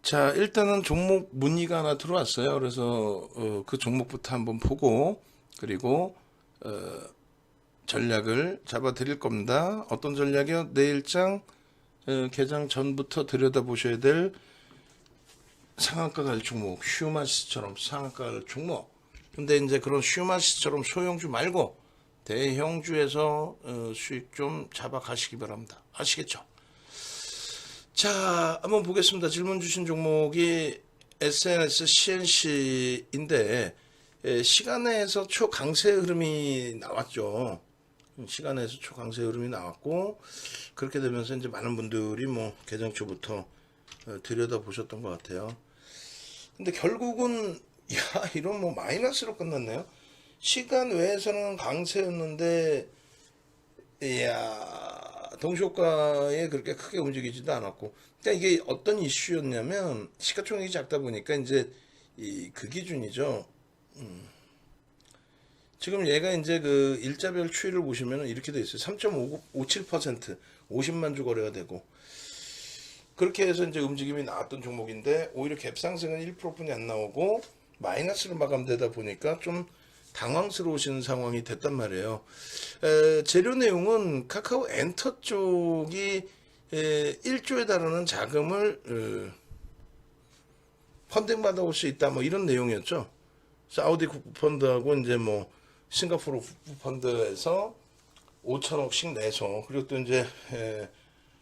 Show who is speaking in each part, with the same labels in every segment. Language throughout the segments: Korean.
Speaker 1: 자, 일단은 종목 문의가 하나 들어왔어요. 그래서 그 종목부터 한번 보고 그리고 전략을 잡아 드릴 겁니다. 어떤 전략이요? 내일장 개장 전부터 들여다보셔야 될 상한가 갈 종목, 휴마시스처럼 상한가 갈 종목. 근데 이제 그런 휴마시스처럼 소형주 말고 대형주에서 수익 좀 잡아 가시기 바랍니다. 아시겠죠? 자, 한번 보겠습니다. 질문 주신 종목이 SNS CNC인데 시간에서 초강세 흐름이 나왔죠. 시간에서 초강세 흐름이 나왔고 그렇게 되면서 이제 많은 분들이 뭐 개장 초부터 들여다 보셨던 것 같아요. 근데 결국은 야 이런 뭐 마이너스로 끝났네요. 시간 외에서는 강세였는데 이야, 동시효과에 그렇게 크게 움직이지도 않았고. 그러니까 이게 어떤 이슈였냐면, 시가총액이 작다 보니까 이제 그 기준이죠. 지금 얘가 이제 그 일자별 추이를 보시면 이렇게 돼 있어요. 3.57%, 50만 주 거래가 되고. 그렇게 해서 이제 움직임이 나왔던 종목인데, 오히려 갭상승은 1%뿐이 안 나오고, 마이너스로 마감되다 보니까 좀 당황스러우신 상황이 됐단 말이에요. 재료 내용은 카카오 엔터 쪽이 1조에 달하는 자금을 펀딩 받아올 수 있다 뭐 이런 내용이었죠. 사우디 국부펀드하고 이제 뭐 싱가포르 국부펀드에서 5천억씩 내서 그리고 또 이제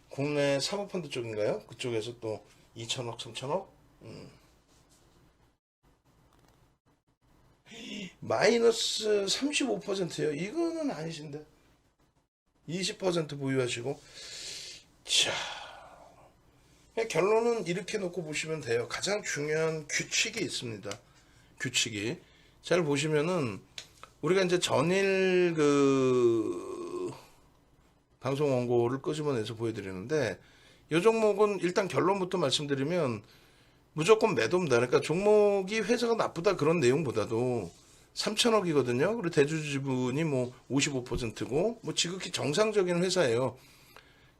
Speaker 1: 국내 사모펀드 쪽인가요? 그쪽에서 또 2천억, 3천억 마이너스 35%예요. 이거는 아니신데 20% 보유하시고 자 결론은 이렇게 놓고 보시면 돼요. 가장 중요한 규칙이 있습니다. 규칙이 잘 보시면은 우리가 이제 전일 그 방송 원고를 끄집어내서 보여드리는데 이 종목은 일단 결론부터 말씀드리면 무조건 매도입니다. 그러니까 종목이 회사가 나쁘다 그런 내용보다도 3천억이거든요. 그리고 대주 지분이 뭐 55%고 뭐 지극히 정상적인 회사예요.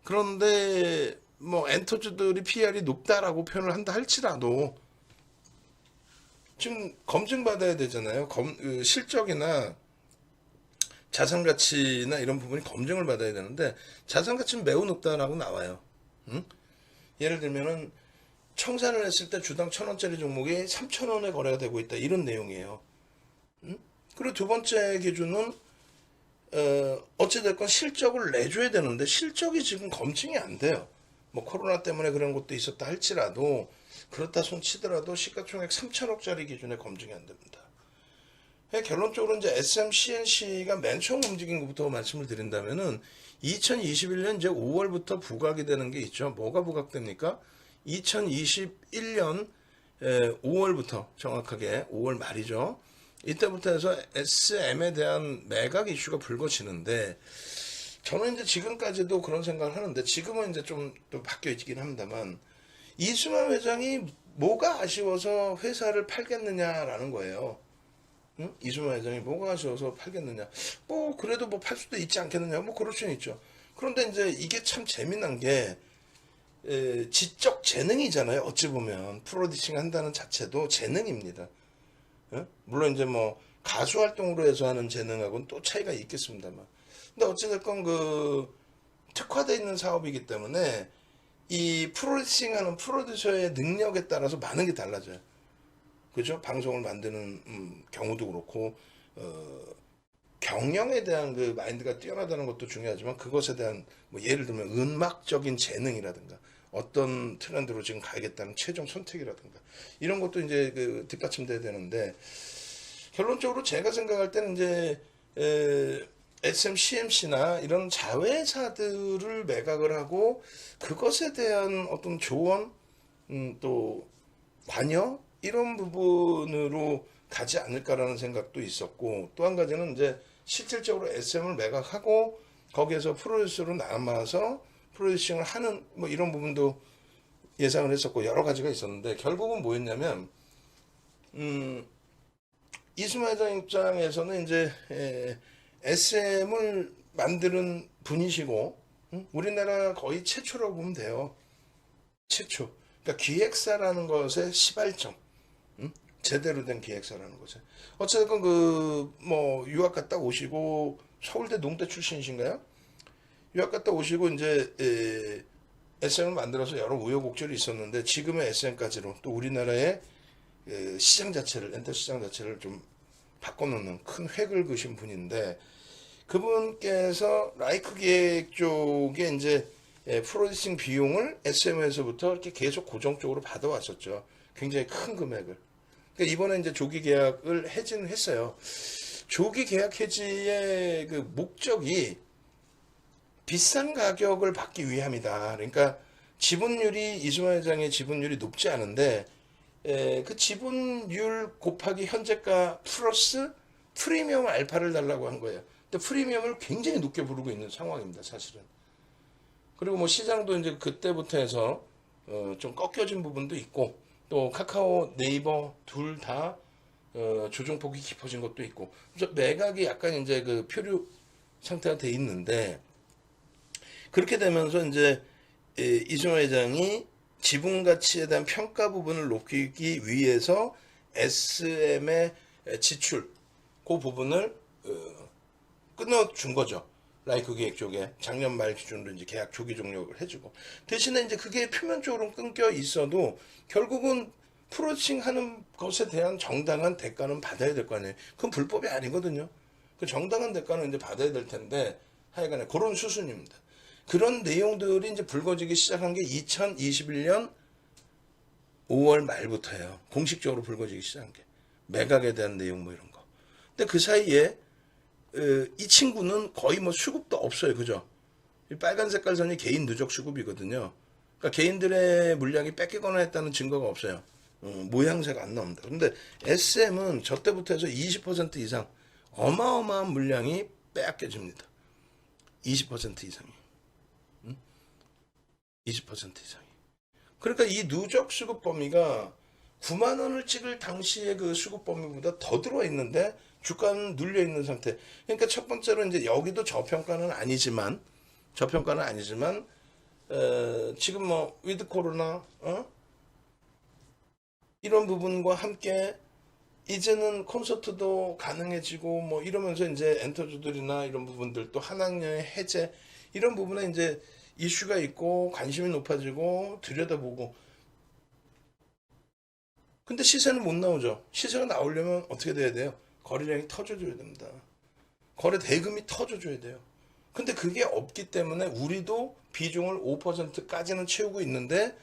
Speaker 1: 그런데 뭐 엔터주들이 PR이 높다라고 표현을 한다 할지라도 지금 검증받아야 되잖아요. 실적이나 자산 가치나 이런 부분이 검증을 받아야 되는데 자산 가치는 매우 높다라고 나와요. 응? 예를 들면은 청산을 했을 때 주당 1,000원짜리 종목이 3,000원에 거래가 되고 있다 이런 내용이에요. 응? 그리고 두 번째 기준은 어찌됐건 실적을 내줘야 되는데 실적이 지금 검증이 안 돼요. 뭐 코로나 때문에 그런 것도 있었다 할지라도 그렇다 손치더라도 시가총액 3천억짜리 기준에 검증이 안 됩니다. 결론적으로 이제 SMCNC가 맨 처음 움직인 것부터 말씀을 드린다면은 2021년 이제 5월부터 부각이 되는 게 있죠. 뭐가 부각됩니까? 2021년 5월부터 정확하게 5월 말이죠. 이때부터 해서 SM에 대한 매각 이슈가 불거지는데 저는 이제 지금까지도 그런 생각을 하는데 지금은 이제 좀 또 바뀌어 있긴 합니다만 이수만 회장이 뭐가 아쉬워서 회사를 팔겠느냐라는 거예요. 응? 이수만 회장이 뭐가 아쉬워서 팔겠느냐. 뭐 그래도 뭐 팔 수도 있지 않겠느냐. 뭐 그럴 수는 있죠. 그런데 이제 이게 참 재미난 게 지적 재능이잖아요. 어찌 보면 프로듀싱 한다는 자체도 재능입니다. 예? 물론 이제 뭐 가수 활동으로 해서 하는 재능하고는 또 차이가 있겠습니다만. 근데 어찌됐건 그 특화되어 있는 사업이기 때문에 이 프로듀싱하는 프로듀서의 능력에 따라서 많은 게 달라져요. 그죠? 방송을 만드는 경우도 그렇고 경영에 대한 그 마인드가 뛰어나다는 것도 중요하지만 그것에 대한 뭐 예를 들면 음악적인 재능이라든가 어떤 트렌드로 지금 가야겠다는 최종 선택이라든가 이런 것도 이제 그 뒷받침돼야 되는데 결론적으로 제가 생각할 때는 이제 SMCMC나 이런 자회사들을 매각을 하고 그것에 대한 어떤 조언 또 관여 이런 부분으로 가지 않을까라는 생각도 있었고 또 한 가지는 이제 실질적으로 SM을 매각하고 거기에서 프로듀서로 남아서 프로듀싱을 하는 뭐 이런 부분도 예상을 했었고 여러 가지가 있었는데 결국은 뭐였냐면 이수만 회장 입장에서는 이제 SM을 만드는 분이시고 우리나라 거의 최초라고 보면 돼요. 최초. 그러니까 기획사라는 것의 시발점, 제대로 된 기획사라는 거죠. 어쨌든 그 뭐 유학 갔다 오시고 서울대 농대 출신이신가요? 유학 갔다 오시고 이제 SM을 만들어서 여러 우여곡절이 있었는데 지금의 SM까지로 또 우리나라의 시장 자체를 엔터 시장 자체를 좀 바꿔놓는 큰 획을 그으신 분인데 그분께서 라이크 기획 쪽에 이제 프로듀싱 비용을 SM에서부터 이렇게 계속 고정적으로 받아왔었죠. 굉장히 큰 금액을. 그러니까 이번에 이제 조기 계약을 해지는 했어요. 조기 계약 해지의 그 목적이 비싼 가격을 받기 위함이다. 그러니까 지분율이 이수만 회장의 지분율이 높지 않은데 그 지분율 곱하기 현재가 플러스 프리미엄 알파를 달라고 한 거예요. 근데 프리미엄을 굉장히 높게 부르고 있는 상황입니다, 사실은. 그리고 뭐 시장도 이제 그때부터 해서 좀 꺾여진 부분도 있고 또 카카오, 네이버 둘 다 조정폭이 깊어진 것도 있고 그래서 매각이 약간 이제 그 표류 상태가 돼 있는데 그렇게 되면서 이제 이준호 회장이 지분 가치에 대한 평가 부분을 높이기 위해서 SM의 지출 그 부분을 끊어준 거죠. 라이크 기획 쪽에 작년 말 기준으로 이제 계약 조기 종료를 해주고 대신에 이제 그게 표면적으로 끊겨 있어도 결국은 프로듀싱 하는 것에 대한 정당한 대가는 받아야 될 거 아니에요. 그건 불법이 아니거든요. 그 정당한 대가는 이제 받아야 될 텐데 하여간에 그런 수순입니다. 그런 내용들이 이제 불거지기 시작한 게 2021년 5월 말부터예요. 공식적으로 불거지기 시작한 게 매각에 대한 내용 뭐 이런 거. 근데 그 사이에 이 친구는 거의 뭐 수급도 없어요. 그죠? 이 빨간 색깔 선이 개인 누적 수급이거든요. 그러니까 개인들의 물량이 뺏기거나 했다는 증거가 없어요. 모양새가 안 나옵니다. 그런데 SM은 저 때부터 해서 20% 이상 어마어마한 물량이 빼앗겨집니다. 20% 이상이. 20% 이상이. 그러니까 이 누적 수급 범위가 9만 원을 찍을 당시의 그 수급 범위보다 더 들어와 있는데 주가는 눌려 있는 상태. 그러니까 첫 번째로 이제 여기도 저평가는 아니지만 지금 뭐 위드 코로나 이런 부분과 함께 이제는 콘서트도 가능해지고 뭐 이러면서 이제 엔터주들이나 이런 부분들 또 한 학년의 해제 이런 부분에 이제 이슈가 있고 관심이 높아지고 들여다보고 근데 시세는 못 나오죠. 시세가 나오려면 어떻게 돼야 돼요? 거래량이 터져줘야 됩니다. 거래 대금이 터져줘야 돼요. 근데 그게 없기 때문에 우리도 비중을 5%까지는 채우고 있는데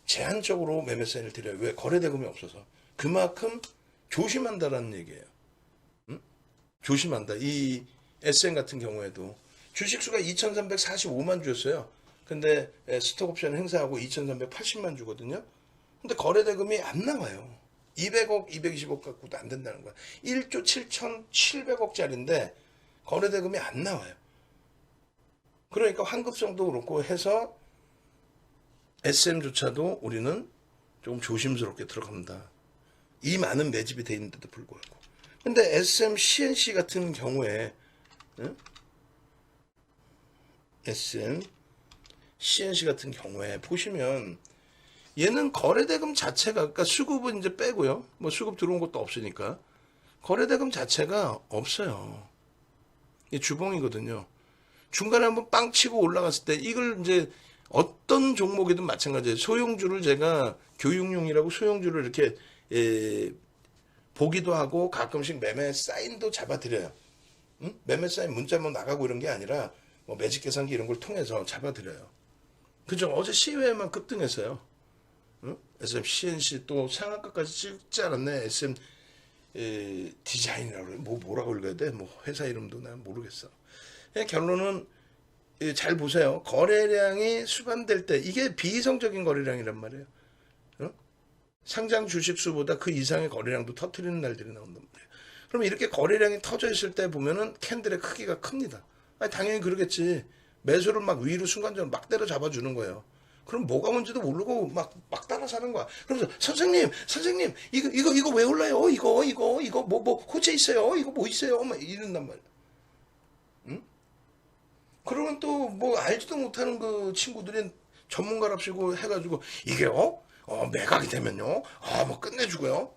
Speaker 1: 제한적으로 매매 사인을 드려요. 왜? 거래 대금이 없어서. 그만큼 조심한다라는 얘기예요. 조심한다. 이 SM 같은 경우에도 주식수가 2,345만 주였어요. 근데 스톡 옵션 행사하고 2,380만 주거든요. 근데 거래 대금이 안 나와요. 200억, 220억 갖고도 안 된다는 거야. 1조 7,700억짜리인데 거래 대금이 안 나와요. 그러니까 환급성도 그렇고 해서 SM조차도 우리는 조금 조심스럽게 들어갑니다. 이 많은 매집이 돼 있는데도 불구하고. 근데 SM CNC 같은 경우에 SM CNC 같은 경우에 보시면 얘는 거래대금 자체가 그러니까 수급은 이제 빼고요. 뭐 수급 들어온 것도 없으니까 거래대금 자체가 없어요. 이게 주봉이거든요. 중간에 한번 빵 치고 올라갔을 때 이걸 이제 어떤 종목이든 마찬가지예요. 소형주를 제가 교육용이라고 소형주를 이렇게 보기도 하고 가끔씩 매매 사인도 잡아드려요. 매매 사인 문자 뭐 나가고 이런 게 아니라 뭐 매직 계산기 이런 걸 통해서 잡아드려요. 그죠? 어제 시외에만 급등했어요. SM CNC 또 상한가까지 찍지 않았네. SM 디자인이라고 그래. 뭐라고 읽어야 돼? 뭐 회사 이름도 난 모르겠어. 결론은 잘 보세요. 거래량이 수반될 때 이게 비이성적인 거래량이란 말이에요. 상장 주식 수보다 그 이상의 거래량도 터트리는 날들이 나온단 말이에요. 그럼 이렇게 거래량이 터져 있을 때 보면은 캔들의 크기가 큽니다. 아니, 당연히 그러겠지. 매수를 막 위로 순간적으로 막 때려 잡아주는 거예요. 그럼 뭐가 뭔지도 모르고 막 따라 사는 거야. 그러면서 선생님 이거 왜 올라요? 이거 뭐 호재 있어요? 이거 뭐 있어요? 막 이런단 말이야. 응? 그러면 또 뭐 알지도 못하는 그 친구들이 전문가랍시고 해가지고 이게 매각이 되면요 뭐 끝내주고요.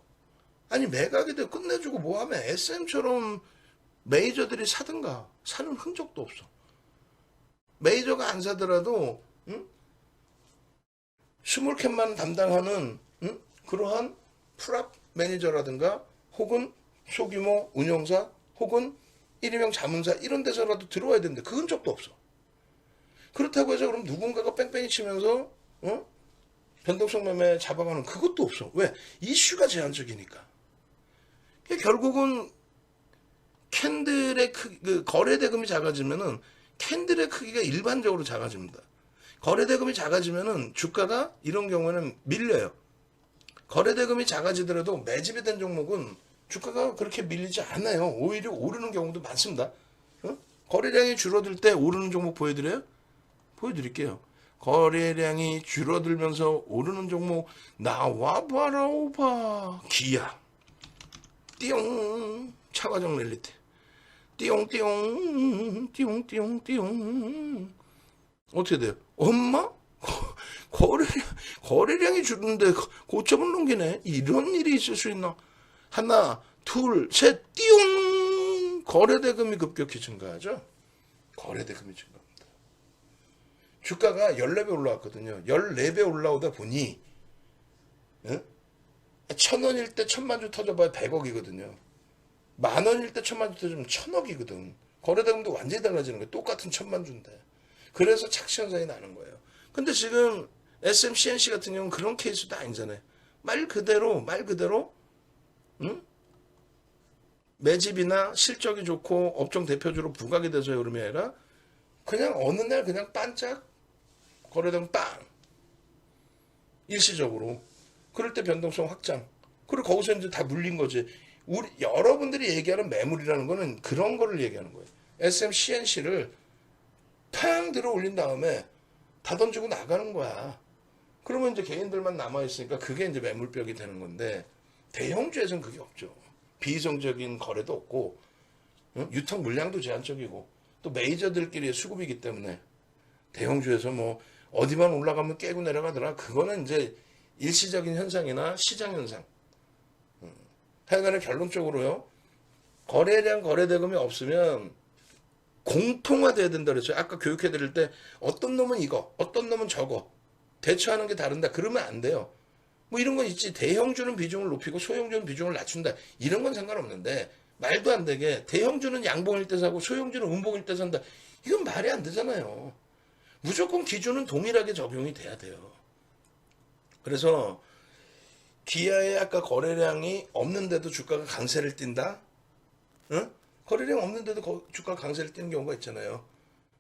Speaker 1: 아니 매각이 돼 끝내주고 뭐하면 SM처럼 메이저들이 사든가 사는 흔적도 없어. 메이저가 안 사더라도 스몰캡만 담당하는 그러한 프랍 매니저라든가 혹은 소규모 운영사 혹은 1인용 자문사 이런 데서라도 들어와야 되는데 그 흔적도 없어. 그렇다고 해서 그럼 누군가가 뺑뺑이 치면서 변동성 매매 잡아가는 그것도 없어. 왜? 이슈가 제한적이니까. 결국은 캔들의 그 거래 대금이 작아지면은 캔들의 크기가 일반적으로 작아집니다. 거래 대금이 작아지면은 주가가 이런 경우에는 밀려요. 거래 대금이 작아지더라도 매집이 된 종목은 주가가 그렇게 밀리지 않아요. 오히려 오르는 경우도 많습니다. 거래량이 줄어들 때 오르는 종목 보여드려요? 보여드릴게요. 거래량이 줄어들면서 오르는 종목 나와봐라 오바. 기아 띠용 차과정 랠리트 띠용띠용 띠용띠용 어떻게 돼요? 엄마? 거래량이 줄는데 고점을 넘기네. 이런 일이 있을 수 있나? 하나, 둘, 셋, 띠용! 거래대금이 급격히 증가하죠? 거래대금이 증가합니다. 주가가 14배 올라왔거든요. 14배 올라오다 보니, 1,000원일 때 1,000만 주 터져봐야 100억이거든요. 10,000원일 때 1,000만 주 터지면 1,000억이거든. 거래대금도 완전히 달라지는 거예요. 똑같은 1,000만 주인데. 그래서 착시 현상이 나는 거예요. 근데 지금 SM, CNC 같은 경우는 그런 케이스도 아니잖아요. 말 그대로, 매집이나 실적이 좋고 업종 대표주로 부각이 돼서의 흐름이 아니라 그냥 어느 날 그냥 반짝 거래대금 빵 일시적으로 그럴 때 변동성 확장 그리고 거기서 이제 다 물린 거지. 여러분들이 얘기하는 매물이라는 거는 그런 거를 얘기하는 거예요. SM, CNC를 팡 들어 올린 다음에 다 던지고 나가는 거야. 그러면 이제 개인들만 남아있으니까 그게 이제 매물벽이 되는 건데 대형주에서는 그게 없죠. 비이성적인 거래도 없고 유통 물량도 제한적이고 또 메이저들끼리의 수급이기 때문에 대형주에서 뭐 어디만 올라가면 깨고 내려가더라. 그거는 이제 일시적인 현상이나 시장 현상. 하여간에 결론적으로요. 거래량 거래대금이 없으면 공통화돼야 된다 그랬죠. 아까 교육해드릴 때 어떤 놈은 이거, 어떤 놈은 저거 대처하는 게 다른다. 그러면 안 돼요. 뭐 이런 건 있지. 대형주는 비중을 높이고 소형주는 비중을 낮춘다. 이런 건 상관없는데 말도 안 되게 대형주는 양봉일 때 사고 소형주는 음봉일 때 산다. 이건 말이 안 되잖아요. 무조건 기준은 동일하게 적용이 돼야 돼요. 그래서 기아의 아까 거래량이 없는데도 주가가 강세를 띈다? 응? 거래량 없는데도 주가가 강세를 띄는 경우가 있잖아요.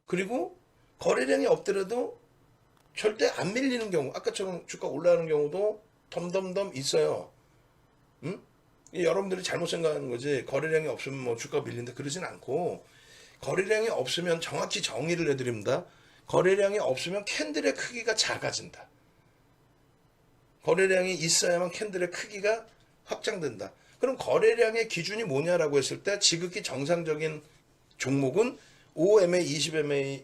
Speaker 1: 그리고 거래량이 없더라도 절대 안 밀리는 경우, 아까처럼 주가 올라가는 경우도 덤덤덤 있어요. 응? 여러분들이 잘못 생각하는 거지. 거래량이 없으면 뭐 주가가 밀린다 그러진 않고 거래량이 없으면 정확히 정의를 해드립니다. 거래량이 없으면 캔들의 크기가 작아진다. 거래량이 있어야만 캔들의 크기가 확장된다. 그럼 거래량의 기준이 뭐냐라고 했을 때 지극히 정상적인 종목은 5MA, 20MA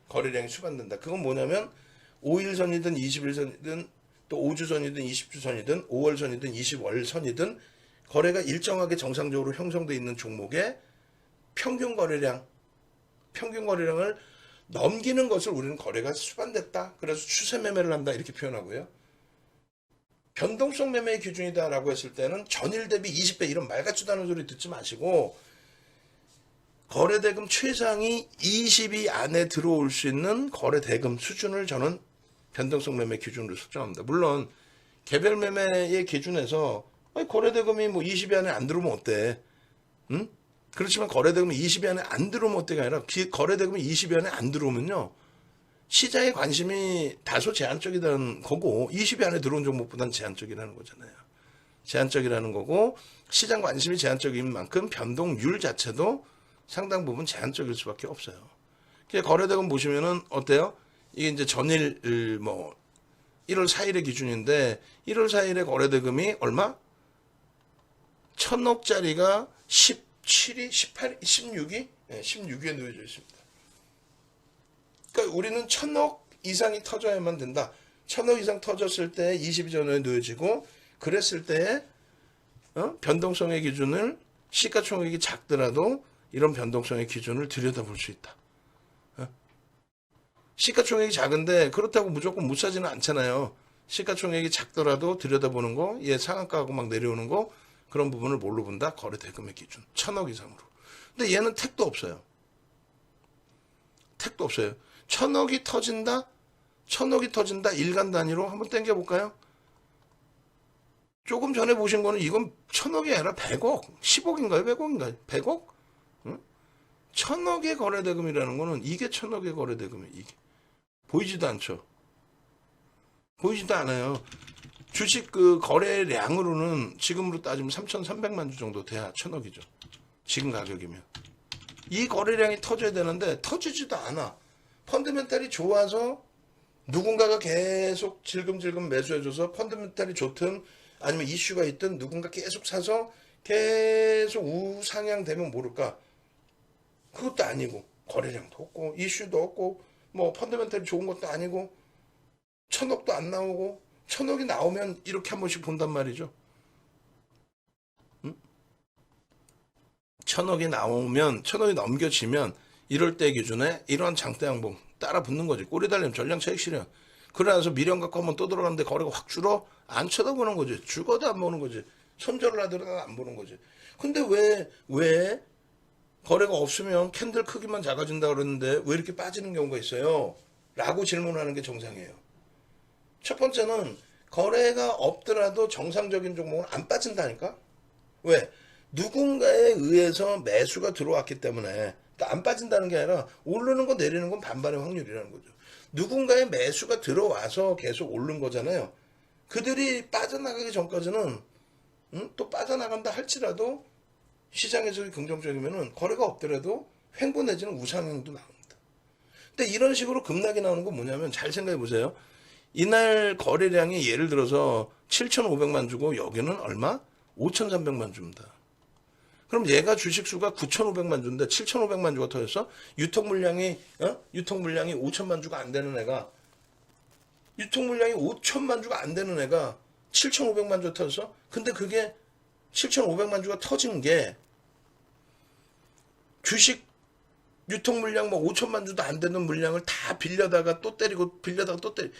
Speaker 1: 거래량이 수반된다. 그건 뭐냐면 5일선이든 20일선이든 또 5주선이든 20주선이든 5월선이든 20월선이든 거래가 일정하게 정상적으로 형성되어 있는 종목의 평균 거래량을 넘기는 것을 우리는 거래가 수반됐다. 그래서 추세 매매를 한다 이렇게 표현하고요. 변동성 매매의 기준이다라고 했을 때는 전일 대비 20배 이런 말 같지도 않은 소리 듣지 마시고 거래대금 최상위 20위 안에 들어올 수 있는 거래대금 수준을 저는 변동성 매매 기준으로 설정합니다. 물론 개별 매매의 기준에서 거래대금이 뭐 20위 안에 안 들어오면 어때? 응? 그렇지만 거래대금이 20위 안에 안 들어오면 어때가 아니라 거래대금이 20위 안에 안 들어오면요. 시장의 관심이 다소 제한적이라는 거고 20위 안에 들어온 종목보다는 제한적이라는 거잖아요. 제한적이라는 거고 시장 관심이 제한적인 만큼 변동률 자체도 상당 부분 제한적일 수밖에 없어요. 거래대금 보시면은 어때요? 이게 이제 전일 뭐 1월 4일의 기준인데 1월 4일의 거래대금이 얼마? 1,000억짜리가 17위, 18위, 16위? 네, 16위에 놓여져 있습니다. 그러니까 우리는 1,000억 이상이 터져야만 된다. 1000억 이상 터졌을 때 22전후에 놓여지고 그랬을 때 변동성의 기준을 시가총액이 작더라도 이런 변동성의 기준을 들여다볼 수 있다. 시가총액이 작은데 그렇다고 무조건 못 사지는 않잖아요. 시가총액이 작더라도 들여다보는 거, 얘 상한가하고 막 내려오는 거 그런 부분을 뭘로 본다? 거래대금의 기준. 1000억 이상으로. 근데 얘는 택도 없어요. 택도 없어요. 1000억이 터진다? 1000억이 터진다? 일간 단위로 한번 땡겨볼까요? 조금 전에 보신 거는 이건 1000억이 아니라 100억. 10억인가요? 100억인가요? 100억? 응? 1000억의 거래대금이라는 거는 이게 1000억의 거래대금이에요. 이게. 보이지도 않죠. 보이지도 않아요. 주식 그 거래량으로는 지금으로 따지면 3,300만 주 정도 돼야 1000억이죠. 지금 가격이면. 이 거래량이 터져야 되는데 터지지도 않아. 펀드멘탈이 좋아서 누군가가 계속 질금질금 매수해줘서 펀드멘탈이 좋든 아니면 이슈가 있든 누군가 계속 사서 계속 우상향되면 모를까. 그것도 아니고 거래량도 없고 이슈도 없고 뭐 펀드멘탈이 좋은 것도 아니고 1000억도 안 나오고 1000억이 나오면 이렇게 한 번씩 본단 말이죠. 1000억이 나오면 1000억이 넘겨지면 이럴 때 기준에 이러한 장대 양봉 따라 붙는 거지. 꼬리 달리면 전량 차익 실현. 그러나서 미련 갖고 한번 또 들어갔는데 거래가 확 줄어? 안 쳐다보는 거지. 죽어도 안 보는 거지. 손절을 하더라도 안 보는 거지. 근데 왜 거래가 없으면 캔들 크기만 작아진다 그러는데 왜 이렇게 빠지는 경우가 있어요? 라고 질문하는 게 정상이에요. 첫 번째는 거래가 없더라도 정상적인 종목은 안 빠진다니까? 왜? 누군가에 의해서 매수가 들어왔기 때문에 그러니까 안 빠진다는 게 아니라 오르는 거 내리는 건 반반의 확률이라는 거죠. 누군가의 매수가 들어와서 계속 오른 거잖아요. 그들이 빠져나가기 전까지는 또 빠져나간다 할지라도 시장에서 긍정적이면은 거래가 없더라도 횡보 내지는 우상향도 나옵니다. 근데 이런 식으로 급락이 나오는 건 뭐냐면 잘 생각해 보세요. 이날 거래량이 예를 들어서 7,500만 주고 여기는 얼마? 5,300만 줍니다. 그럼 얘가 주식수가 9,500만 주인데 7,500만 주가 터졌어? 유통물량이 5천만 주가 안 되는 애가 유통물량이 5천만 주가 안 되는 애가 7,500만 주 터졌어? 근데 그게 7,500만 주가 터진 게 주식 유통물량 뭐 5천만 주도 안 되는 물량을 다 빌려다가 또 때리고 빌려다가 또 때리고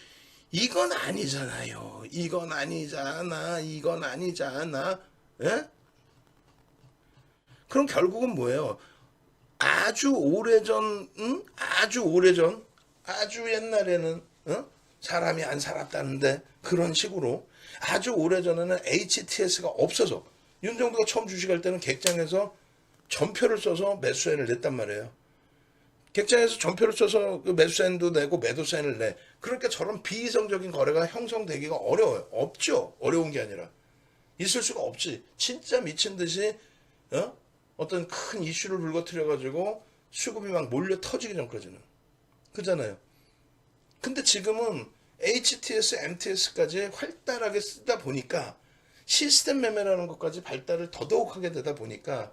Speaker 1: 이건 아니잖아요. 이건 아니잖아. 이건 아니잖아. 예? 그럼 결국은 뭐예요? 아주 오래전, 아주 옛날에는 사람이 안 살았다는데 그런 식으로 아주 오래전에는 HTS가 없어서 윤정부가 처음 주식할 때는 객장에서 전표를 써서 매수 사인을 냈단 말이에요. 객장에서 전표를 써서 그 매수 사인도 내고 매도 사인을 내. 그러니까 저런 비이성적인 거래가 형성되기가 어려워요. 없죠. 어려운 게 아니라. 있을 수가 없지. 진짜 미친 듯이 어떤 큰 이슈를 불거뜨려가지고 수급이 막 몰려 터지기 전까지는. 그잖아요. 근데 지금은 HTS, MTS까지 활달하게 쓰다 보니까 시스템 매매라는 것까지 발달을 더더욱 하게 되다 보니까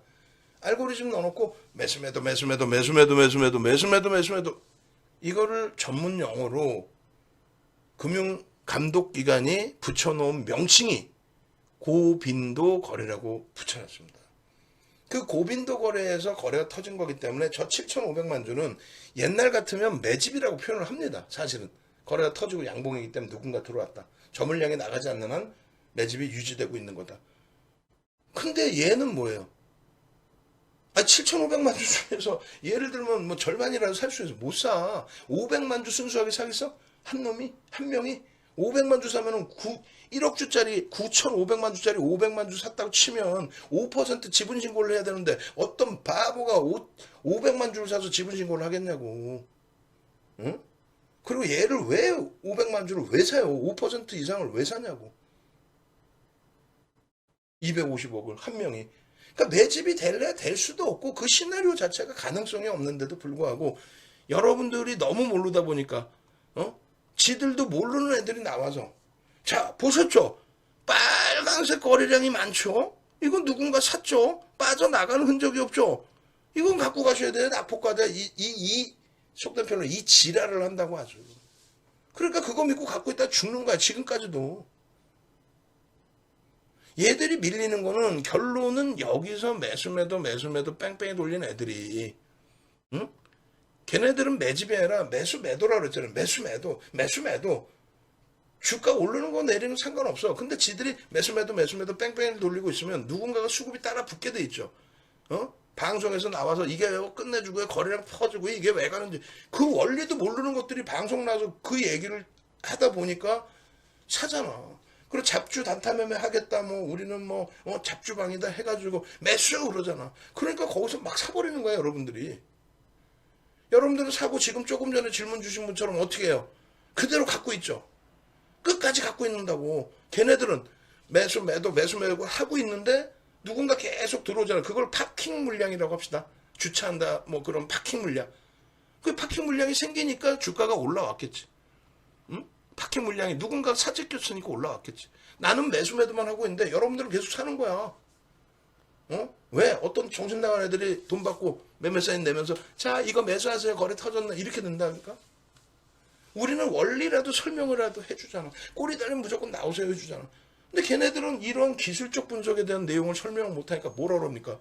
Speaker 1: 알고리즘 넣어놓고 매수매도 이거를 전문 용어로 금융감독기관이 붙여놓은 명칭이 고빈도 거래라고 붙여놨습니다. 그 고빈도 거래에서 거래가 터진 거기 때문에 저 7,500만 주는 옛날 같으면 매집이라고 표현을 합니다. 사실은 거래가 터지고 양봉이기 때문에 누군가 들어왔다. 저 물량이 나가지 않는 한 매집이 유지되고 있는 거다. 근데 얘는 뭐예요? 7,500만 주 중에서 예를 들면 뭐 절반이라도 살 수 있어. 못 사. 500만 주 순수하게 사겠어? 한 놈이? 한 명이? 500만 주 사면은 1억 주짜리 9,500만 주짜리 500만 주 샀다고 치면 5% 지분 신고를 해야 되는데 어떤 바보가 500만 주를 사서 지분 신고를 하겠냐고. 응? 그리고 얘를 왜 500만 주를 왜 사요? 5% 이상을 왜 사냐고. 250억을 한 명이. 그러니까 매집이 될래 될 수도 없고 그 시나리오 자체가 가능성이 없는데도 불구하고 여러분들이 너무 모르다 보니까 지들도 모르는 애들이 나와서 자 보셨죠? 빨간색 거래량이 많죠? 이건 누군가 샀죠? 빠져나가는 흔적이 없죠? 이건 갖고 가셔야 돼요. 낙폭과대 이 속된 표현으로 이 지랄을 한다고 하죠. 그러니까 그거 믿고 갖고 있다 죽는 거야. 지금까지도. 얘들이 밀리는 거는 결론은 여기서 매수 뺑뺑이 돌린 애들이, 응? 걔네들은 매집이 아니라 매도라 그랬잖아요. 매도. 주가 오르는 거 내리는 거 상관없어. 근데 지들이 매수 뺑뺑이를 돌리고 있으면 누군가가 수급이 따라 붙게 돼 있죠. 방송에서 나와서 이게 왜 끝내주고요, 거래량 퍼지고 이게 왜 가는지 그 원리도 모르는 것들이 방송 나와서 그 얘기를 하다 보니까 사잖아. 그리고 잡주 단타 매매 하겠다, 뭐 우리는 뭐 잡주방이다 해가지고 매수 그러잖아. 그러니까 거기서 막 사버리는 거야. 여러분들은 사고 지금 조금 전에 질문 주신 분처럼 어떻게 해요? 그대로 갖고 있죠. 끝까지 갖고 있는다고. 걔네들은 매수 매도 하고 있는데 누군가 계속 들어오잖아요. 그걸 파킹 물량이라고 합시다. 주차한다 뭐 그런 파킹 물량. 그 파킹 물량이 생기니까 주가가 올라왔겠지. 응? 파킹 물량이 누군가 사재꼈으니까 올라왔겠지. 나는 매도만 하고 있는데 여러분들은 계속 사는 거야. 왜? 어떤 정신 나간 애들이 돈 받고 매매 사인 내면서 자 이거 매수하세요, 거래 터졌나, 이렇게 된다니까. 우리는 원리라도 설명을라도 해주잖아. 꼬리 달리면 무조건 나오세요 해주잖아. 근데 걔네들은 이런 기술적 분석에 대한 내용을 설명을 못하니까 뭐라 그럽니까?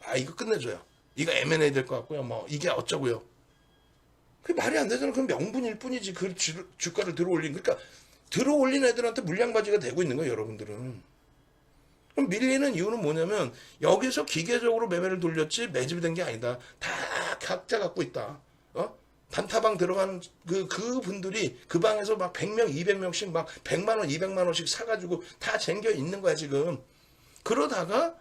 Speaker 1: 아 이거 끝내줘요. 이거 M&A 될 것 같고요. 뭐 이게 어쩌고요. 그게 말이 안 되잖아. 그건 명분일 뿐이지. 그 주가를 들어올린. 그러니까 들어올린 애들한테 물량바지가 되고 있는 거예요. 여러분들은. 그럼 밀리는 이유는 뭐냐면 여기서 기계적으로 매매를 돌렸지 매집이 된 게 아니다. 다 각자 갖고 있다. 단타방 들어가는 그 분들이 그 방에서 막 100명, 200명씩 막 100만 원, 200만 원씩 사가지고 다 쟁겨 있는 거야 지금. 그러다가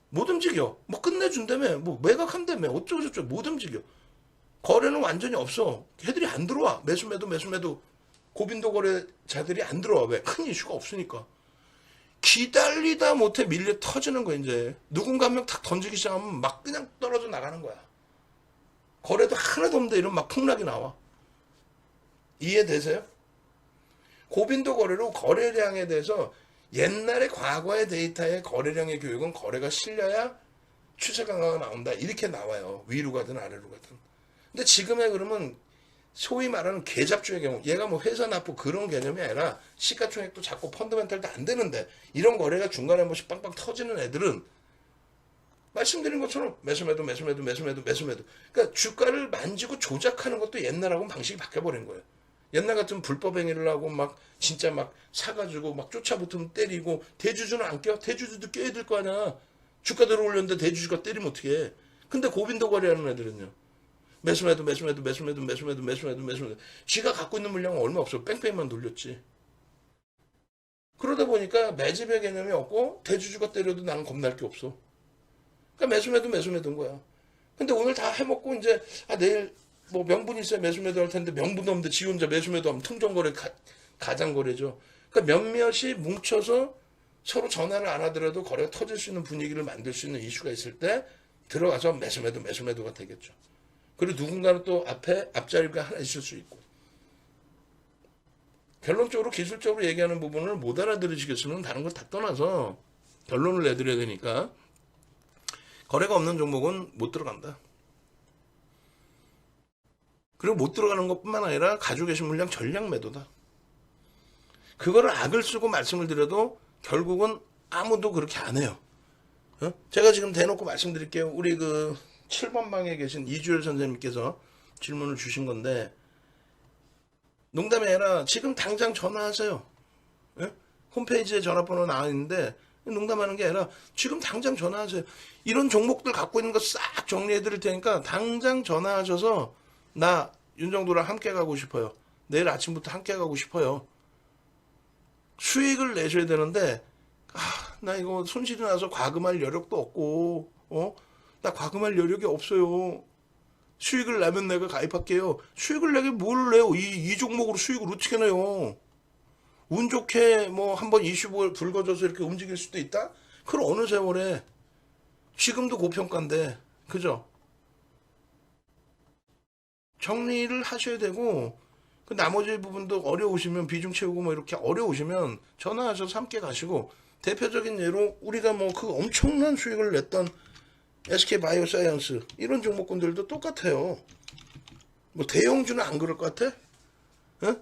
Speaker 1: 못 움직여. 뭐 끝내준다며, 뭐 매각한다며, 어쩌고저쩌고 못 움직여. 거래는 완전히 없어. 걔들이 안 들어와. 매수. 고빈도 거래자들이 안 들어와. 왜? 큰 이슈가 없으니까. 기다리다 못해 밀려 터지는 거야 이제. 누군가 한 명 탁 던지기 시작하면 막 그냥 떨어져 나가는 거야. 거래도 하나도 없는데 이런 막 폭락이 나와. 이해되세요? 고빈도 거래로 거래량에 대해서 옛날에 과거의 데이터의 거래량의 교육은 거래가 실려야 추세 강화가 나온다. 이렇게 나와요. 위로 가든 아래로 가든. 근데 지금의 그러면 소위 말하는 개잡주의 경우, 얘가 뭐 회사 납부 그런 개념이 아니라 시가총액도 작고 펀더멘탈도 안 되는데 이런 거래가 중간에 한 번씩 빵빵 터지는 애들은 말씀드린 것처럼 매수. 그러니까 주가를 만지고 조작하는 것도 옛날하고는 방식이 바뀌어버린 거예요. 옛날 같은 불법 행위를 하고 막 진짜 막 사가지고 막 쫓아붙으면 때리고 대주주는 안 껴? 대주주도 껴야 될 거 아니야. 주가 들어올렸는데 대주주가 때리면 어떻게 해. 근데 고빈도 거래하는 애들은요. 매수. 지가 갖고 있는 물량은 얼마 없어. 뺑뺑이만 돌렸지. 그러다 보니까 매집의 개념이 없고 대주주가 때려도 나는 겁날 게 없어. 그러니까 매수매도인 거야. 근데 오늘 다 해먹고 이제 내일 뭐 명분이 있어야 매수매도 할 텐데 명분도 없는데 지 혼자 매수매도 하면 통정거래 가장거래죠. 그러니까 몇몇이 뭉쳐서 서로 전화를 안 하더라도 거래가 터질 수 있는 분위기를 만들 수 있는 이슈가 있을 때 들어가서 매수매도가 되겠죠. 그리고 누군가는 또 앞자리가 하나 있을 수 있고. 결론적으로 기술적으로 얘기하는 부분을 못 알아들으시겠으면 다른 걸 다 떠나서 결론을 내드려야 되니까 거래가 없는 종목은 못 들어간다. 그리고 못 들어가는 것뿐만 아니라 가지고 계신 물량 전량 매도다. 그거를 악을 쓰고 말씀을 드려도 결국은 아무도 그렇게 안 해요. 제가 지금 대놓고 말씀드릴게요. 우리 그 7번 방에 계신 이주열 선생님께서 질문을 주신 건데 농담이 아니라 지금 당장 전화하세요. 홈페이지에 전화번호 나와 있는데 농담하는 게 아니라 지금 당장 전화하세요. 이런 종목들 갖고 있는 거 싹 정리해 드릴 테니까 당장 전화하셔서 나 윤정도랑 함께 가고 싶어요. 내일 아침부터 함께 가고 싶어요. 수익을 내셔야 되는데 나 이거 손실이 나서 과금할 여력도 없고 나 과금할 여력이 없어요. 수익을 내면 내가 가입할게요. 수익을 내게 뭘 내요? 이 종목으로 수익을 어떻게 내요? 운 좋게 뭐 한번 이슈 불거져서 이렇게 움직일 수도 있다? 그걸 어느 세월에 지금도 고평가인데 그죠? 정리를 하셔야 되고 그 나머지 부분도 어려우시면 비중 채우고 뭐 이렇게 어려우시면 전화하셔서 함께 가시고 대표적인 예로 우리가 뭐 그 엄청난 수익을 냈던 SK바이오사이언스 이런 종목군들도 똑같아요. 뭐 대형주는 안 그럴 것 같아? 어?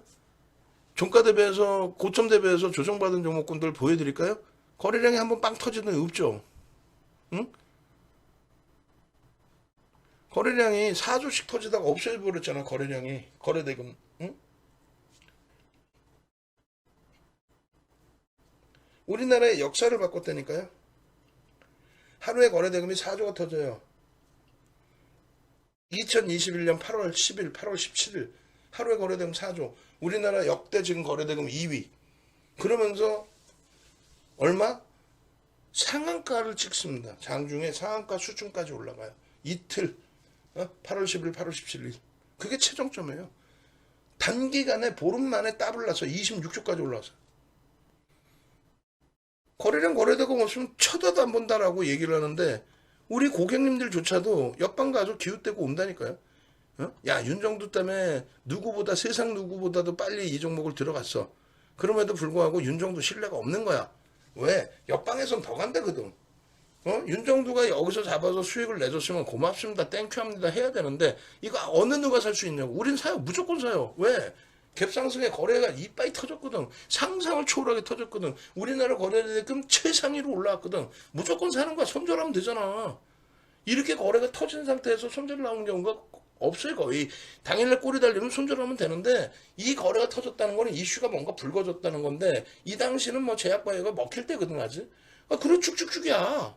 Speaker 1: 종가 대비해서 고점 대비해서 조정받은 종목군들 보여드릴까요? 거래량이 한번 빵 터지는 게 없죠. 응? 거래량이 4조씩 터지다가 없어져버렸잖아. 거래량이 거래대금. 응? 우리나라의 역사를 바꿨다니까요. 하루에 거래대금이 4조가 터져요. 2021년 8월 10일, 8월 17일 하루에 거래대금 4조. 우리나라 역대 지금 거래대금 2위. 그러면서 얼마? 상한가를 찍습니다. 장중에 상한가 수준까지 올라가요. 이틀. 8월 10일, 8월 17일. 그게 최종점이에요. 단기간에 보름 만에 더블 나서 26조까지 올라왔어요. 거래량 거래대금 없으면 쳐다도 안 본다라고 얘기를 하는데 우리 고객님들조차도 옆방 가서 기웃대고 온다니까요. 야, 윤정두 때문에 누구보다 세상 누구보다도 빨리 이 종목을 들어갔어. 그럼에도 불구하고 윤정두 신뢰가 없는 거야. 왜? 옆방에선 더 간다거든. 윤정두가 여기서 잡아서 수익을 내줬으면 고맙습니다. 땡큐합니다. 해야 되는데 이거 어느 누가 살 수 있냐고. 우린 사요. 무조건 사요. 왜? 갭상승의 거래가 이빠이 터졌거든. 상상을 초월하게 터졌거든. 우리나라 거래대금 최상위로 올라왔거든. 무조건 사는 거야. 손절하면 되잖아. 이렇게 거래가 터진 상태에서 손절 나오는 경우가 없어요. 거의. 당일날 꼬리 달리면 손절하면 되는데 이 거래가 터졌다는 거는 이슈가 뭔가 불거졌다는 건데 이 당시는 뭐 제약바이오가 먹힐 때거든 아직. 그래 쭉쭉쭉이야.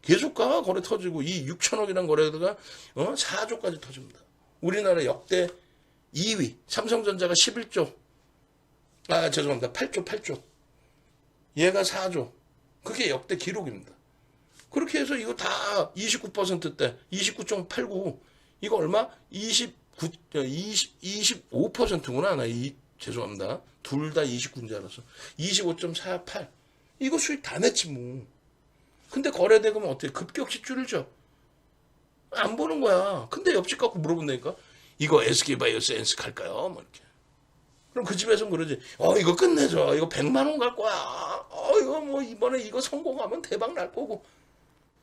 Speaker 1: 계속 가. 거래 터지고 이 6천억이란 거래가 4조까지 터집니다. 우리나라 역대 2위 삼성전자가 11조. 죄송합니다. 8조. 얘가 4조. 그게 역대 기록입니다. 그렇게 해서 이거 다 29%대 29.89 이거 얼마? 25%구나. 죄송합니다. 둘 다 29인 줄 알았어. 25.48 이거 수익 다 냈지 뭐. 근데 거래대금은 어떻게 급격히 줄죠? 안 보는 거야. 근데 옆집 갖고 물어본다니까. 이거 SK바이오사이언스 갈까요? 뭐 이렇게. 그럼 그 집에서는 그러지. 이거 끝내줘. 이거 100만 원 갈 거야. 이거 뭐 이번에 이거 성공하면 대박 날 거고.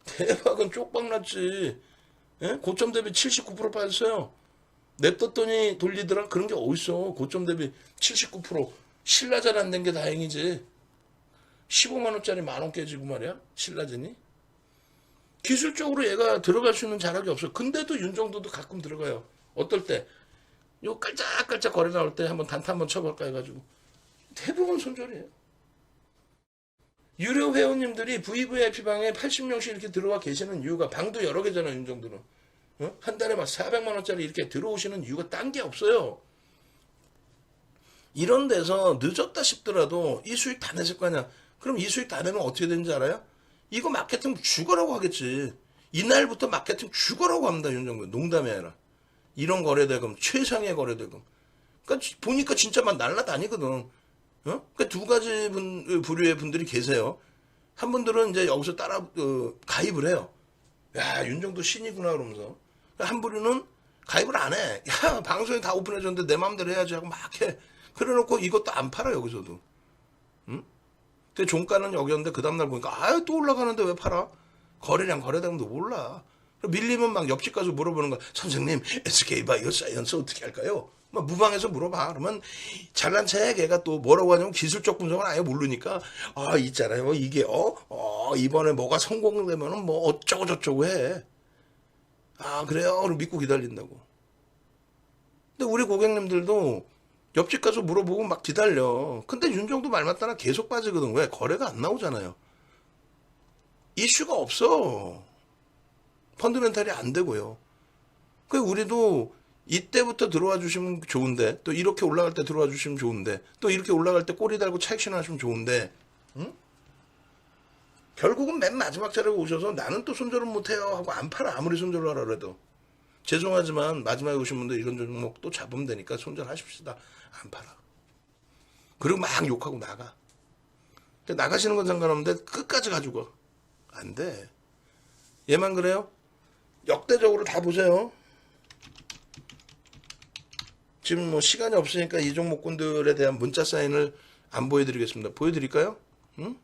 Speaker 1: 대박은 쪽박 났지. 예? 고점 대비 79% 빠졌어요. 냅뒀더니 돌리더라. 그런 게 어딨어. 고점 대비 79%. 신라전 안 된 게 다행이지. 15만 원짜리 만 원 깨지고 말이야. 신라전이. 기술적으로 얘가 들어갈 수 있는 자락이 없어. 근데도 윤정도도 가끔 들어가요. 어떨 때? 요 깔짝깔짝 거래 나올 때 한번 단타 한번 쳐볼까 해가지고. 대부분 손절이에요. 유료 회원님들이 VVIP 방에 80명씩 이렇게 들어와 계시는 이유가 방도 여러 개잖아, 윤정도는. 한 달에 막 400만 원짜리 이렇게 들어오시는 이유가 딴 게 없어요. 이런 데서 늦었다 싶더라도 이 수익 다 냈을 거 아니야. 그럼 이 수익 다 내면 어떻게 되는지 알아요? 이거 마케팅 죽어라고 하겠지. 이날부터 마케팅 죽어라고 합니다, 윤정도. 농담이 아니라. 이런 거래대금, 최상의 거래대금. 그러니까 보니까 진짜 막 날라다니거든. 그러니까 두 가지 부류의 분들이 계세요. 한 분들은 이제 여기서 따라 가입을 해요. 야, 윤정도 신이구나 그러면서. 한 부류는 가입을 안 해. 야, 방송에 다 오픈해줬는데 내 마음대로 해야지 하고 막 해. 그래놓고 이것도 안 팔아 여기서도. 응? 근데 종가는 여기였는데 그 다음날 보니까 또 올라가는데 왜 팔아? 거래량 거래대금도 몰라. 밀리면 막 옆집 가서 물어보는 거야. 선생님 SK바이오사이언스 어떻게 할까요? 막 무방에서 물어봐. 그러면 잘난 체 걔가 또 뭐라고 하냐면 기술적 분석은 아예 모르니까 있잖아요. 이게 이번에 뭐가 성공되면은 뭐 어쩌고 저쩌고 해. 그래요? 그럼 믿고 기다린다고. 근데 우리 고객님들도 옆집 가서 물어보고 막 기다려. 근데 윤정도 말 맞다나 계속 빠지거든. 왜? 거래가 안 나오잖아요. 이슈가 없어. 펀드멘탈이 안 되고요. 그 우리도 이때부터 들어와 주시면 좋은데, 또 이렇게 올라갈 때 들어와 주시면 좋은데, 또 이렇게 올라갈 때 꼬리 달고 차익 실현하시면 좋은데, 응? 결국은 맨 마지막 자리에 오셔서 나는 또 손절은 못해요 하고 안 팔아. 아무리 손절을 하라 그래도. 죄송하지만 마지막에 오신 분들 이런 종목 또 잡으면 되니까 손절하십시다. 안 팔아. 그리고 막 욕하고 나가. 근데 나가시는 건 상관없는데 끝까지 가지고 와. 안 돼. 얘만 그래요? 역대적으로 다 보세요. 지금 뭐 시간이 없으니까 이 종목군들에 대한 문자 사인을 안 보여드리겠습니다. 보여드릴까요? 응?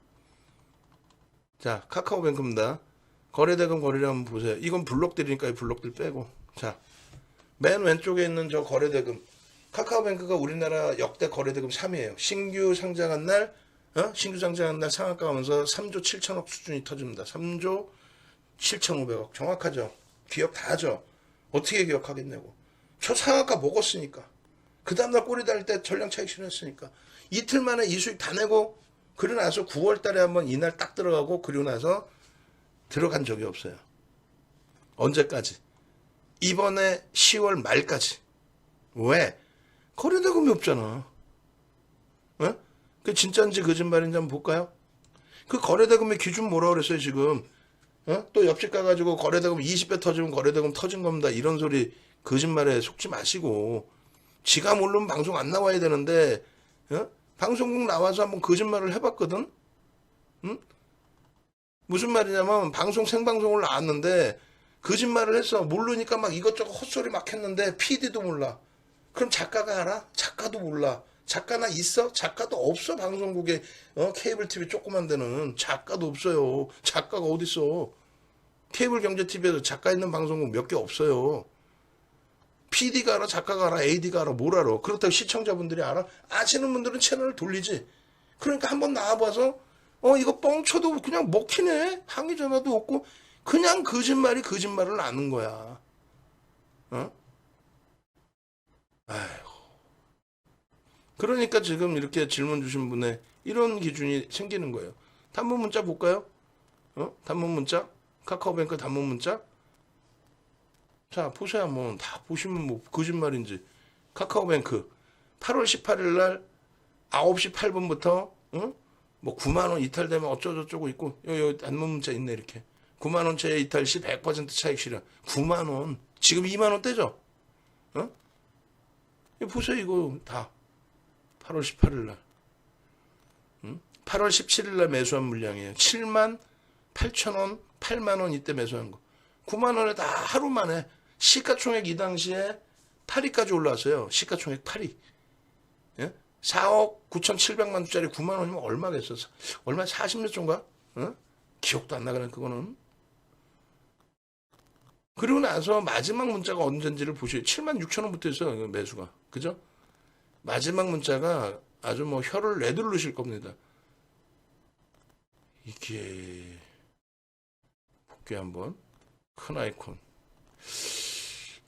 Speaker 1: 자, 카카오뱅크입니다. 거래대금 거래량 한번 보세요. 이건 블록들이니까 이 블록들 빼고. 자, 맨 왼쪽에 있는 저 거래대금 카카오뱅크가 우리나라 역대 거래대금 3위예요. 신규 상장한 날, 신규 상장한 날 상한가 하면서 3조 7천억 수준이 터집니다. 3조 7,500억. 정확하죠? 기억 다 하죠? 어떻게 기억하겠냐고. 저 상한가 먹었으니까. 그 다음날 꼬리 달 때 전량 차익 실현했으니까. 이틀 만에 이 수익 다 내고, 그리고 나서 9월 달에 한번 이날 딱 들어가고, 그리고 나서 들어간 적이 없어요. 언제까지? 이번에 10월 말까지. 왜? 거래대금이 없잖아. 그 진짜인지 거짓말인지 한번 볼까요? 그 거래대금의 기준 뭐라 그랬어요 지금? 또 옆집 가가지고 거래대금 20배 터지면 거래대금 터진 겁니다. 이런 소리 거짓말에 속지 마시고. 지가 모르면 방송 안 나와야 되는데 방송국 나와서 한번 거짓말을 해봤거든? 무슨 말이냐면 방송 생방송을 나왔는데 거짓말을 했어. 모르니까 막 이것저것 헛소리 막 했는데 PD도 몰라. 그럼 작가가 알아? 작가도 몰라. 작가나 있어? 작가도 없어. 방송국에 케이블 TV 조그만 데는 작가도 없어요. 작가가 어딨어. 케이블 경제 TV에서 작가 있는 방송국 몇 개 없어요. PD가 알아? 작가가 알아? AD가 알아? 뭘 알아? 그렇다고 시청자분들이 알아? 아시는 분들은 채널을 돌리지. 그러니까 한번 나와봐서 이거 뻥쳐도 그냥 먹히네. 항의 전화도 없고 그냥 거짓말이 거짓말을 아는 거야. 아이고. 그러니까 지금 이렇게 질문 주신 분의 이런 기준이 생기는 거예요. 단문 문자 볼까요? 단문 문자? 카카오뱅크 단문 문자? 자, 보세요. 한번 다 보시면 뭐 거짓말인지. 카카오뱅크 8월 18일 날 9시 8분부터 뭐 9만 원 이탈되면 어쩌고저쩌고 있고 여기 단문 문자 있네 이렇게. 9만 원짜리 이탈 시 100% 차익 실현. 9만 원. 지금 2만 원대죠? 보세요. 이거 다 8월 18일 날. 8월 17일 날 매수한 물량이에요. 7만 8천 원, 8만 원 이때 매수한 거. 9만 원에 다 하루 만에 시가총액 이 당시에 8위까지 올라왔어요. 시가총액 8위. 예? 4억 9,700만 원짜리 9만 원이면 얼마겠어? 얼마 40몇 조인가? 기억도 안 나가네 그거는. 그리고 나서 마지막 문자가 언젠지를 보시죠. 7만 6천 원부터 했어요. 매수가. 그죠? 마지막 문자가 아주 뭐 혀를 내두르실 겁니다. 이게 볼게요 한번. 큰 아이콘.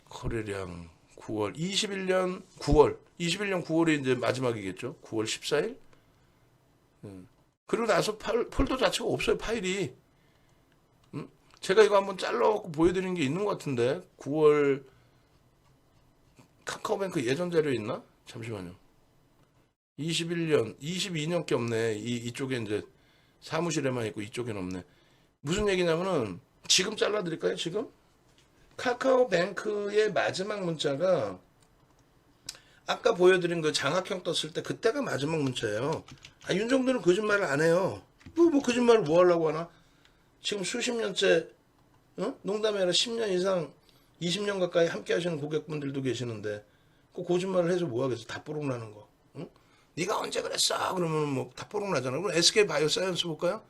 Speaker 1: 거래량 9월 21년 9월 21년 9월이 이제 마지막이겠죠. 9월 14일. 그리고 나서 폴더 자체가 없어요. 파일이. 제가 이거 한번 잘라갖고 보여드린 게 있는 것 같은데 9월 카카오뱅크 예전 자료 있나? 잠시만요. 21년 22년 게 없네. 이쪽에 이제 사무실에만 있고 이쪽에는 없네. 무슨 얘기냐면은 지금 잘라드릴까요? 지금 카카오뱅크의 마지막 문자가 아까 보여드린 그 장학형 떴을 때 그때가 마지막 문자예요. 윤정도는 거짓말을 안 해요. 뭐 거짓말을 뭐 하려고 하나? 지금 수십 년째 농담이 아니라 10년 이상 20년 가까이 함께 하시는 고객분들도 계시는데 그 거짓말을 해서 뭐 하겠어. 다 뽀록 나는 거. 네가 언제 그랬어? 그러면 뭐 다 뽀록 나잖아. 그럼 SK 바이오사이언스 볼까요?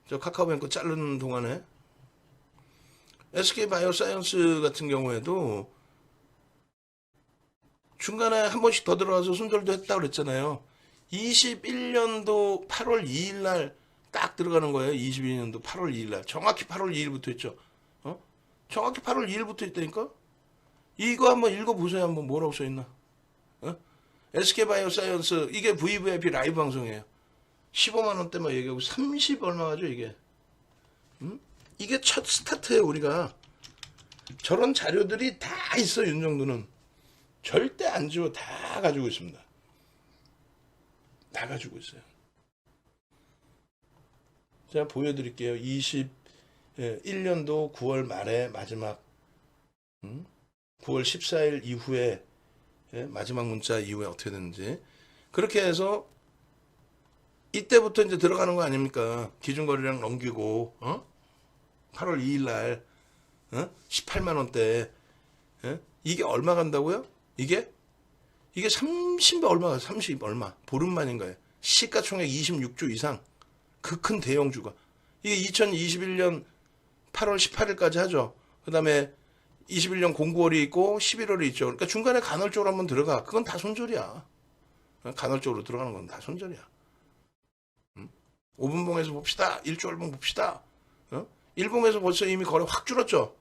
Speaker 1: 저 카카오뱅크 자르는 동안에 SK 바이오사이언스 같은 경우에도 중간에 한 번씩 더 들어가서 손절도 했다고 그랬잖아요. 21년도 8월 2일 날 딱 들어가는 거예요. 22년도 8월 2일 날. 정확히 8월 2일부터 했죠. 정확히 8월 2일부터 했다니까? 이거 한번 읽어보세요. 한번 뭐라고 써있나? SK바이오사이언스 이게 VVIP 라이브 방송이에요. 15만 원대만 얘기하고 30 얼마죠 이게? 이게 첫 스타트예요. 우리가 저런 자료들이 다 있어. 윤정도는 절대 안 지워. 다 가지고 있습니다. 다 가지고 있어요. 제가 보여드릴게요. 21년도 9월 말에 마지막 9월 14일 이후에 마지막 문자 이후에 어떻게 됐는지 그렇게 해서 이때부터 이제 들어가는 거 아닙니까? 기준거래량 넘기고 8월 2일 날 18만 원대 이게 얼마 간다고요? 이게 30 얼마가 30 얼마 보름 만인가요? 시가총액 26조 이상 그 큰 대형주가 이게 2021년 8월 18일까지 하죠. 그 다음에 21년 09월이 있고 11월이 있죠. 그러니까 중간에 간헐적으로 한번 들어가. 그건 다 손절이야. 간헐적으로 들어가는 건 다 손절이야. 5분봉에서 봅시다. 1주얼봉 봅시다. 1봉에서 벌써 이미 거래 확 줄었죠.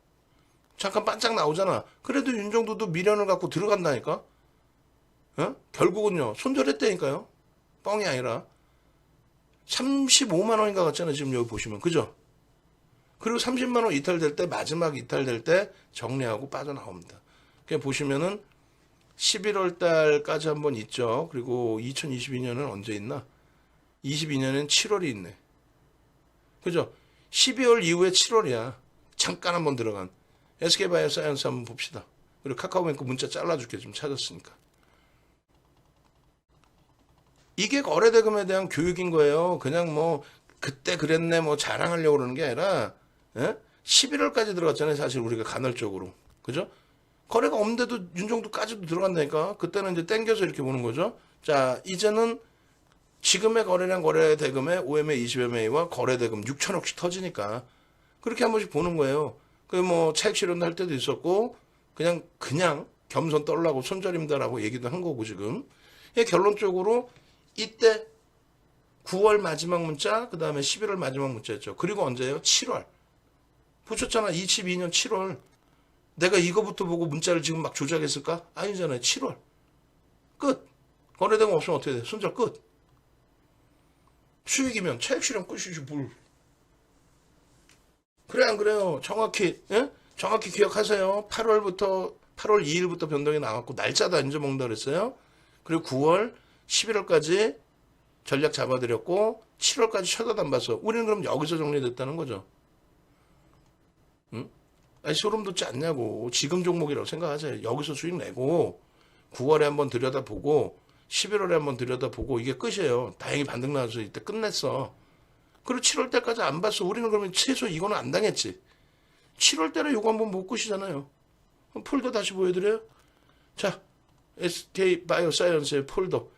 Speaker 1: 잠깐 반짝 나오잖아. 그래도 윤정도도 미련을 갖고 들어간다니까. 결국은요. 손절했다니까요. 뻥이 아니라. 35만 원인가 같잖아요. 지금 여기 보시면. 그죠? 그리고 30만 원 이탈될 때 마지막 이탈될 때 정리하고 빠져나옵니다. 그냥 보시면은 11월 달까지 한번 있죠. 그리고 2022년은 언제 있나? 22년엔 7월이 있네. 그죠? 12월 이후에 7월이야. 잠깐 한번 들어간. SK바이오사이언스 한번 봅시다. 그리고 카카오뱅크 문자 잘라줄게. 좀 찾았으니까. 이게 거래대금에 대한 교육인 거예요. 그냥 뭐 그때 그랬네 뭐 자랑하려고 그러는 게 아니라 11월까지 들어갔잖아요. 사실 우리가 간헐적으로. 그죠? 거래가 없는데도 윤정도까지도 들어간다니까. 그때는 이제 땡겨서 이렇게 보는 거죠. 자, 이제는 지금의 거래량 거래대금의 OMA 20MA와 거래대금 6천억씩 터지니까 그렇게 한 번씩 보는 거예요. 그 뭐 차익 실현도 할 때도 있었고 그냥 겸손 떨라고 손절입니다라고 얘기도 한 거고 지금. 결론적으로 이때 9월 마지막 문자, 그 다음에 11월 마지막 문자였죠. 그리고 언제예요? 7월. 붙였잖아. 22년 7월. 내가 이거부터 보고 문자를 지금 막 조작했을까? 아니잖아요. 7월. 끝. 거래대금 없으면 어떻게 돼? 손절 끝. 수익이면 차익 실현 끝이지 뭘. 그래 안 그래요? 정확히 정확히 기억하세요. 8월 2일부터 변동이 나왔고 날짜도 안 잊어먹는다 그랬어요. 그리고 9월 11월까지 전략 잡아드렸고 7월까지 쳐다도 안 봤어. 우리는 그럼 여기서 정리됐다는 거죠. 응? 아니 소름 돋지 않냐고. 지금 종목이라고 생각하세요. 여기서 수익 내고 9월에 한번 들여다보고 11월에 한번 들여다보고 이게 끝이에요. 다행히 반등 나와서 이때 끝냈어. 그리고 7월 때까지 안 봤어. 우리는 그러면 최소 이거는 안 당했지. 7월 때는 이거 한번 못 끝이잖아요. 폴더 다시 보여드려요. 자, SK바이오사이언스의 폴더.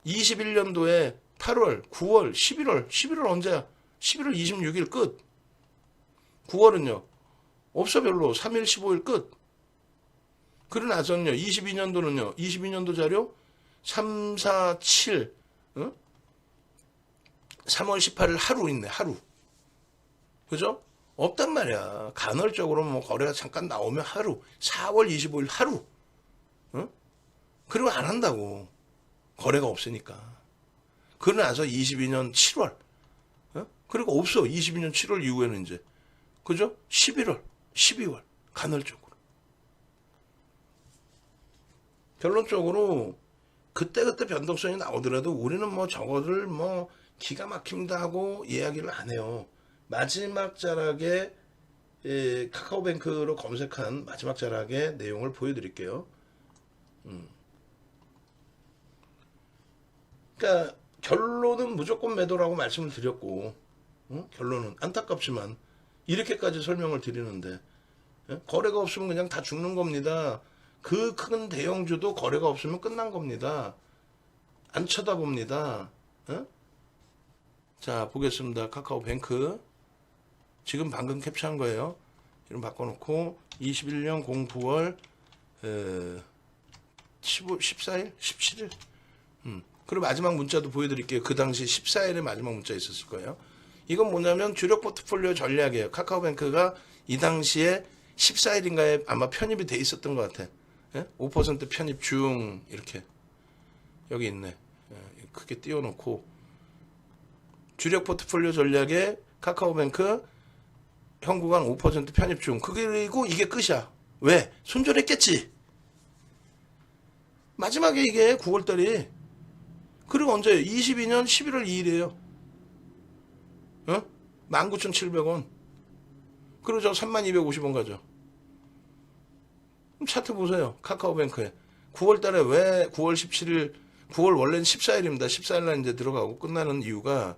Speaker 1: 21년도에 8월, 9월, 11월 언제야? 11월 26일 끝. 9월은요. 없어 별로. 3일, 15일 끝. 그러고 나서는요. 22년도는요. 22년도 자료 3, 4, 7 3월 18일 하루 있네. 하루. 그죠? 없단 말이야. 간헐적으로 뭐 거래가 잠깐 나오면 하루. 4월 25일 하루. 그리고 안 한다고. 거래가 없으니까. 그러고 나서 22년 7월. 그리고 없어. 22년 7월 이후에는 이제. 그죠? 11월, 12월. 간헐적으로. 결론적으로 그때그때 변동성이 나오더라도 우리는 뭐 저거를 뭐 기가 막힙니다 하고 이야기를 안 해요. 마지막 자락에 카카오뱅크로 검색한 마지막 자락의 내용을 보여드릴게요. 그러니까 결론은 무조건 매도라고 말씀을 드렸고 결론은 안타깝지만 이렇게까지 설명을 드리는데 거래가 없으면 그냥 다 죽는 겁니다. 그 큰 대형주도 거래가 없으면 끝난 겁니다. 안 쳐다봅니다. 자 보겠습니다. 카카오뱅크 지금 방금 캡처한 거예요. 이름 바꿔놓고 21년 09월 14일? 17일? 그리고 마지막 문자도 보여드릴게요. 그 당시 14일에 마지막 문자 있었을 거예요. 이건 뭐냐면 주력 포트폴리오 전략이에요. 카카오뱅크가 이 당시에 14일인가에 아마 편입이 돼 있었던 것 같아. 5% 편입 중 이렇게 여기 있네. 크게 띄워놓고 주력 포트폴리오 전략에 카카오뱅크 현구간 5% 편입 중. 그리고 이게 끝이야. 왜? 손절했겠지. 마지막에 이게 9월달이. 그리고 언제예요? 22년 11월 2일이에요. 19,700원. 그리고 저 3250원 가죠. 그럼 차트 보세요. 카카오뱅크에. 9월달에 왜 9월 17일, 9월 원래는 14일입니다. 14일날 이제 들어가고 끝나는 이유가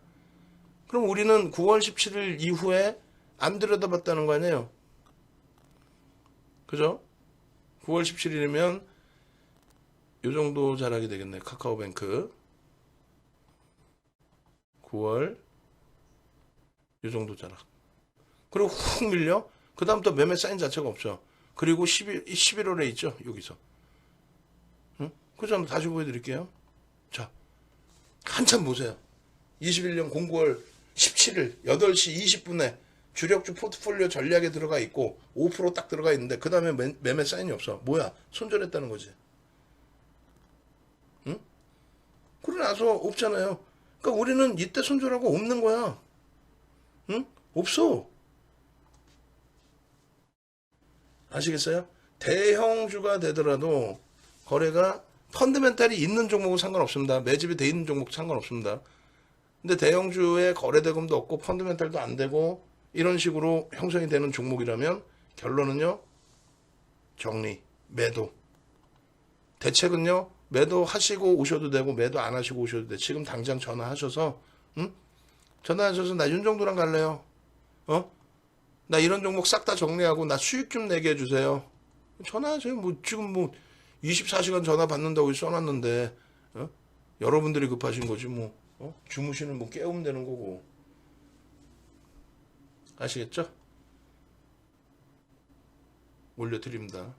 Speaker 1: 그럼 우리는 9월 17일 이후에 안 들여다봤다는 거 아니에요? 그죠? 9월 17일이면 요 정도 자락이 되겠네. 카카오뱅크 9월 요 정도 자락. 그리고 훅 밀려 그 다음부터 매매 사인 자체가 없죠. 그리고 11월에 있죠. 여기서. 응? 그래서 한번 다시 보여드릴게요. 자, 한참 보세요. 21년 09월 17일 8시 20분에 주력주 포트폴리오 전략에 들어가 있고 5%딱 들어가 있는데 그 다음에 매매 사인이 없어. 뭐야? 손절했다는 거지. 응? 그러고 나서 없잖아요. 그러니까 우리는 이때 손절하고 없는 거야. 응? 없어. 아시겠어요? 대형주가 되더라도 거래가 펀드멘탈이 있는 종목은 상관없습니다. 매집이 돼 있는 종목 상관없습니다. 근데 대형주의 거래 대금도 없고 펀드멘탈도 안 되고 이런 식으로 형성이 되는 종목이라면 결론은요. 정리, 매도. 대책은요. 매도 하시고 오셔도 되고 매도 안 하시고 오셔도 돼. 지금 당장 전화하셔서 응? 전화하셔서 나 윤정도랑 갈래요. 어? 나 이런 종목 싹 다 정리하고 나 수익 좀 내게 해주세요. 전화하세요. 뭐 지금 뭐 24시간 전화 받는다고 써놨는데 어? 여러분들이 급하신 거지 뭐 주무시는 뭐 깨우면 되는 거고. 아시겠죠? 올려드립니다.